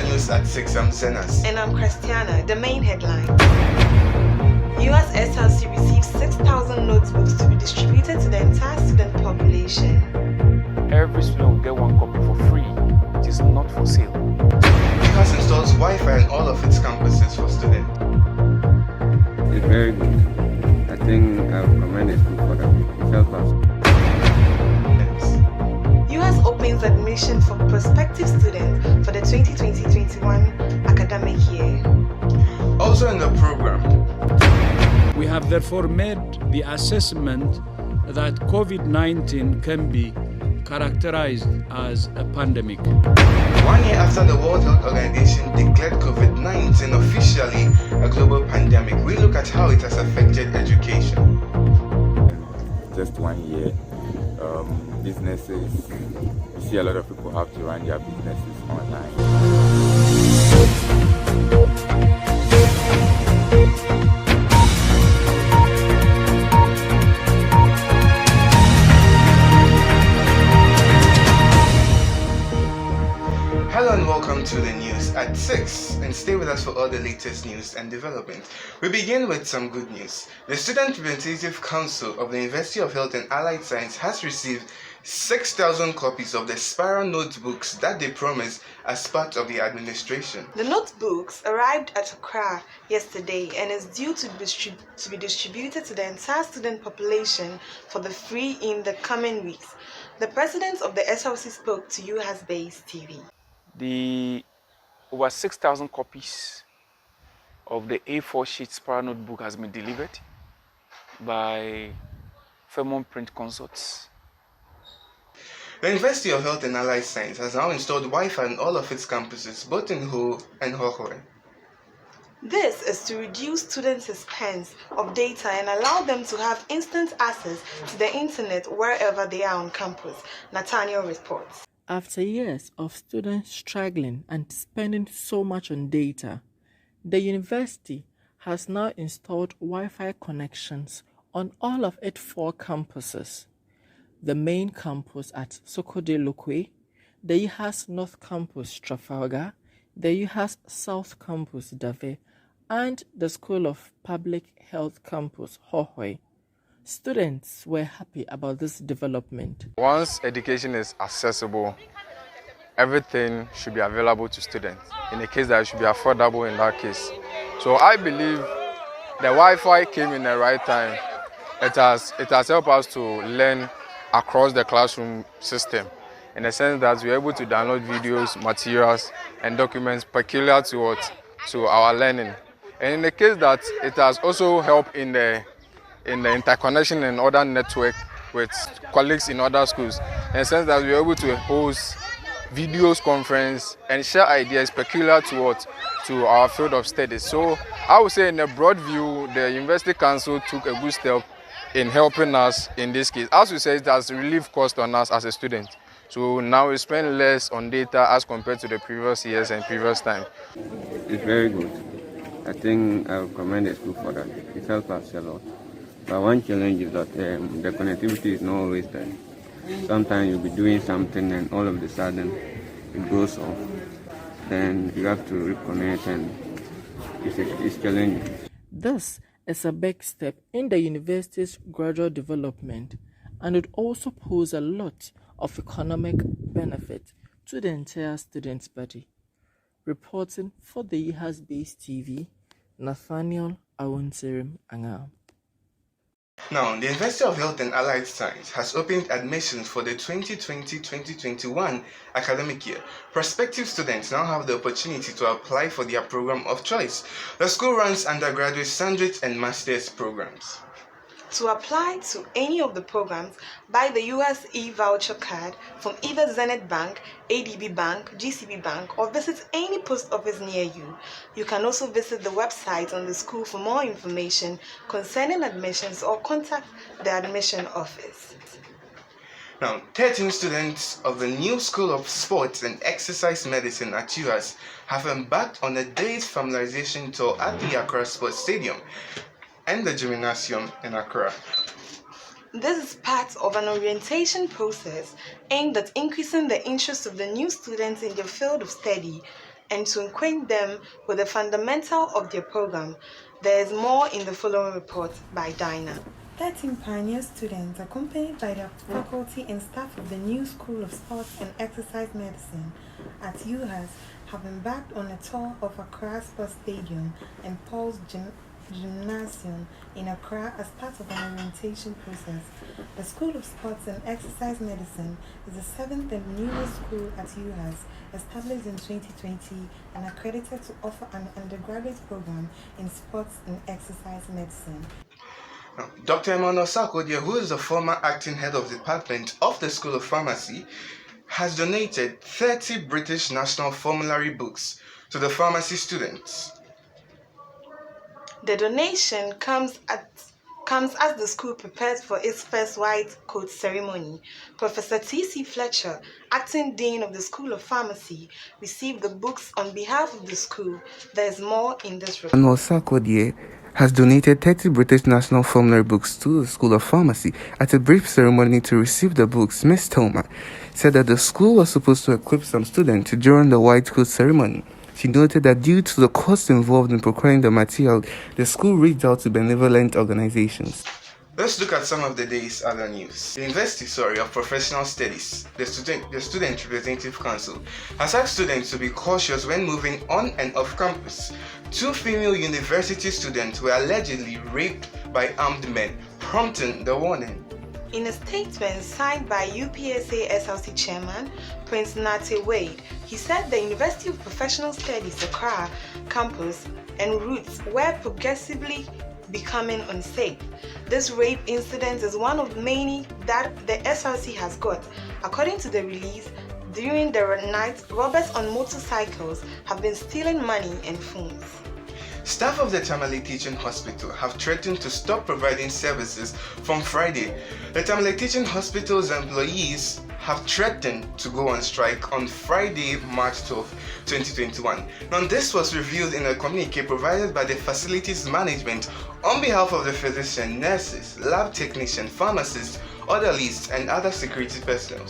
the news at 6. I'm Zenas. And I'm Christiana. The main headline. Uhasbasetv receives 6,000 notebooks to be distributed to the entire student population. Every student will get one copy for free. It is not for sale. Uhas installs Wi-Fi in all of its campuses for students. It's very good. I think I would recommend the school for them. It helps us. Uhas opens admission for prospective students for the 2020-21 academic year. Also in the program, we have therefore made the assessment that COVID-19 can be characterized as a pandemic. 1 year after the World Health Organization declared COVID-19 officially a global pandemic, we look at how it has affected education. Just 1 year. Businesses, you see a lot of people have to run their businesses online. Hello and welcome to the news at 6, and stay with us for all the latest news and developments. We begin with some good news. The Student Representative Council of the University of Health and Allied Science has received 6,000 copies of the spiral notebooks that they promised as part of the administration. The notebooks arrived at Accra yesterday and is due to be distributed to the entire student population for the free in the coming weeks. The president of the SLC spoke to Uhasbasetv. The over 6,000 copies of the A4 sheet spiral notebook has been delivered by Fairmont Print Consorts. The University of Health and Allied Science has now installed Wi-Fi in all of its campuses, both in Ho and Hohoi. This is to reduce students' expense of data and allow them to have instant access to the internet wherever they are on campus, Nathaniel reports. After years of students struggling and spending so much on data, the university has now installed Wi-Fi connections on all of its 4 campuses. The main campus at Sokode Lokwe, the Uhas North Campus Trafalgar, the Uhas South Campus Dave, and the School of Public Health Campus Hohoi. Students were happy about this development. Once education is accessible, everything should be available to students. In the case that it should be affordable in that case. So I believe the Wi-Fi came in the right time. It has helped us to learn across the classroom system, in the sense that we're able to download videos, materials, and documents peculiar to our learning. And in the case that it has also helped in the interconnection and other network with colleagues in other schools, in the sense that we're able to host videos conference and share ideas peculiar to our field of studies. So I would say in a broad view, the University Council took a good step in helping us in this case. As we said, it has relieved cost on us as a student. So now we spend less on data as compared to the previous years and previous time. It's very good. I think I would recommend the school for that. It helps us a lot. But one challenge is that the connectivity is not always there. Sometimes you'll be doing something and all of a sudden it goes off. Then you have to reconnect and it's challenging. This is a big step in the university's gradual development, and it also poses a lot of economic benefit to the entire student body. Reporting for the Uhasbasetv, Nathaniel Awonserim Anga. Now, the University of Health and Allied Science has opened admissions for the 2020-2021 academic year. Prospective students now have the opportunity to apply for their program of choice. The school runs undergraduate, sandwich, and master's programs. To apply to any of the programs, buy the US e-voucher card from either Zenith Bank, ADB Bank, GCB Bank, or visit any post office near you. You can also visit the website on the school for more information concerning admissions or contact the admission office. Now, 13 students of the new School of Sports and Exercise Medicine at Uhas have embarked on a day's familiarization tour at the Accra Sports Stadium and the Gymnasium in Accra. This is part of an orientation process aimed at increasing the interest of the new students in their field of study and to acquaint them with the fundamental of their program. There is more in the following report by Dinah. 13 pioneer students, accompanied by their faculty and staff of the new School of Sports and Exercise Medicine at UHAS, have embarked on a tour of Accra Sports Stadium and Paul's Gymnasium in Accra as part of an orientation process. The School of Sports and Exercise Medicine is the seventh and newest school at UHAS, established in 2020 and accredited to offer an undergraduate program in sports and exercise medicine. Dr. Emmanuel Sarkodie, who is the former acting head of the department of the School of Pharmacy, has donated 30 British National Formulary books to the pharmacy students. The donation comes as the school prepares for its first white coat ceremony. Professor T.C. Fletcher, acting dean of the School of Pharmacy, received the books on behalf of the school. There is more in this report. Emmanuel Sarkodie has donated 30 British National Formulary books to the School of Pharmacy. At a brief ceremony to receive the books, Ms. Thelma said that the school was supposed to equip some students during the white coat ceremony. She noted that due to the cost involved in procuring the material, the school reached out to benevolent organizations. Let's look at some of the day's other news. The University of Professional Studies, the Student Representative Council, has asked students to be cautious when moving on and off campus. 2 female university students were allegedly raped by armed men, prompting the warning. In a statement signed by UPSA SLC Chairman Prince Nate Wade, he said the University of Professional Studies Accra campus and routes were progressively becoming unsafe. This rape incident is one of many that the SLC has got. According to the release, during the night, robbers on motorcycles have been stealing money and phones. Staff of the Tamale Teaching Hospital have threatened to stop providing services from Friday. The Tamale Teaching Hospital's employees have threatened to go on strike on Friday, March 12, 2021. Now, this was revealed in a communique provided by the facilities management on behalf of the physician, nurses, lab technician, pharmacists, orderlies, and other security personnel.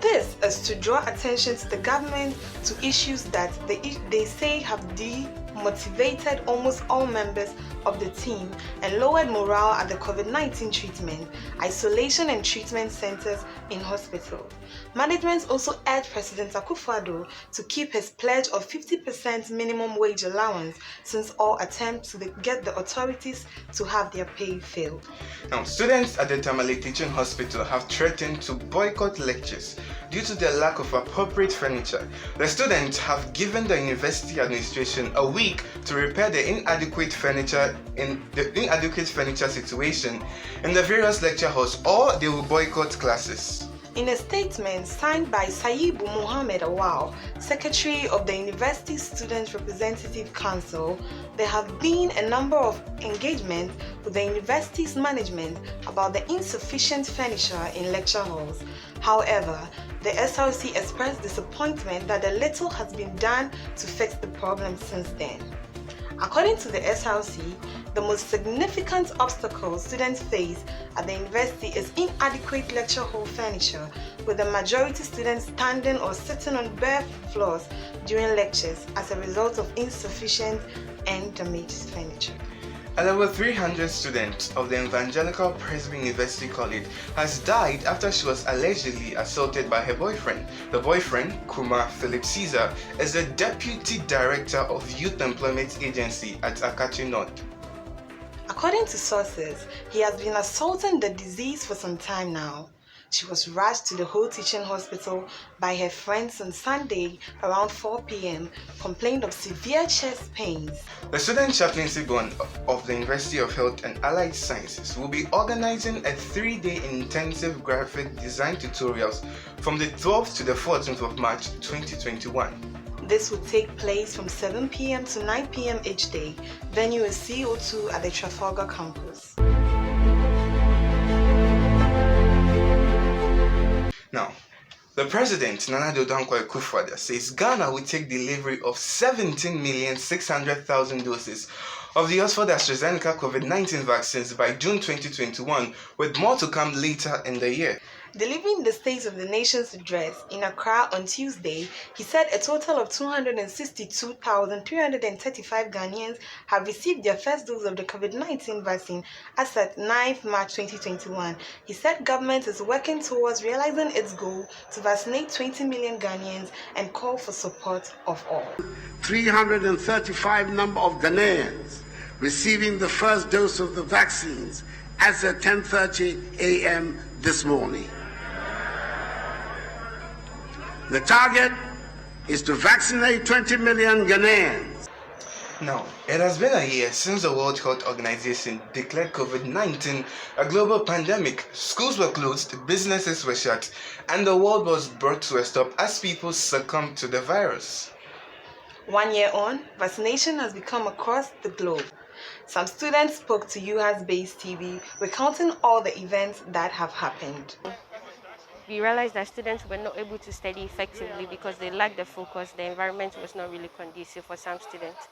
This is to draw attention to the government to issues that they say have demotivated almost all members of the team and lowered morale at the COVID-19 treatment, isolation and treatment centers in hospitals. Management also urged President Akufo-Addo to keep his pledge of 50% minimum wage allowance, since all attempts to get the authorities to have their pay failed. Now, students at the Tamale Teaching Hospital have threatened to boycott lectures due to the lack of appropriate furniture. The students have given the university administration a week to repair the inadequate furniture situation in the various lecture halls, or they will boycott classes. In a statement signed by Sayibu Mohammed Awal, Secretary of the University Student Representative Council, there have been a number of engagements with the university's management about the insufficient furniture in lecture halls. However, the SRC expressed disappointment that a little has been done to fix the problem since then. According to the SRC, the most significant obstacle students face at the university is inadequate lecture hall furniture, with the majority students standing or sitting on bare floors during lectures as a result of insufficient and damaged furniture. A level 300 student of the Evangelical Presbyterian University College has died after she was allegedly assaulted by her boyfriend. The boyfriend, Kumar Philip Caesar, is the Deputy Director of Youth Employment Agency at Akachi North. According to sources, he has been assaulting the deceased for some time now. She was rushed to the whole teaching hospital by her friends on Sunday around 4 p.m., complained of severe chest pains. The Student Chaplaincy Bond of the University of Health and Allied Sciences will be organizing a 3-day intensive graphic design tutorials from the 12th to the 14th of March 2021. This will take place from 7 p.m. to 9 p.m. each day. Venue is CO2 at the Trafalgar campus. Now, the President, Nana Addo Dankwa Akufo-Addo, says Ghana will take delivery of 17,600,000 doses of the Oxford AstraZeneca COVID-19 vaccines by June 2021, with more to come later in the year. Delivering the State of the Nation's address in Accra on Tuesday, he said a total of 262,335 Ghanaians have received their first dose of the COVID-19 vaccine as at 9th March 2021. He said government is working towards realizing its goal to vaccinate 20 million Ghanaians and call for support of all. 335 number of Ghanaians receiving the first dose of the vaccines as at 10:30 a.m. this morning. The target is to vaccinate 20 million Ghanaians. Now, it has been a year since the World Health Organization declared COVID-19 a global pandemic. Schools were closed, businesses were shut, and the world was brought to a stop as people succumbed to the virus. 1 year on, vaccination has become across the globe. Some students spoke to Uhasbasetv, recounting all the events that have happened. We realized that students were not able to study effectively because they lacked the focus. The environment was not really conducive for some students.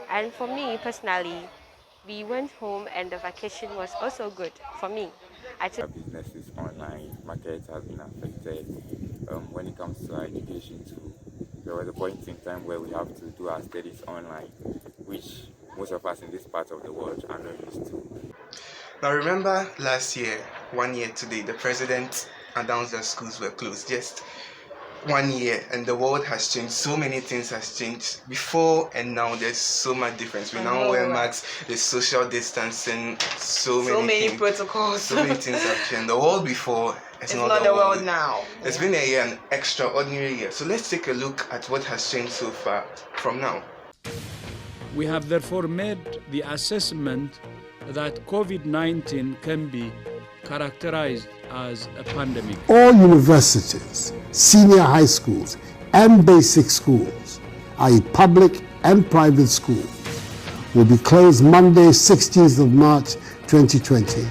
And for me personally, we went home and the vacation was also good for me. Our businesses online, markets have been affected. When it comes to our education too, there was a point in time where we have to do our studies online, which most of us in this part of the world are not used to. Now remember last year, 1 year today, the president announced that schools were closed. Just 1 year, and the world has changed. So many things has changed before and now. There's so much difference. We now wear masks, there's social distancing, so many things, protocols. so many things have changed. The world before is It's not the world now. It's been a year, an extraordinary year. So let's take a look at what has changed so far from now. We have therefore made the assessment that COVID-19 can be characterized as a pandemic. All universities, senior high schools, and basic schools, i.e. public and private schools, will be closed Monday, 16th of March 2020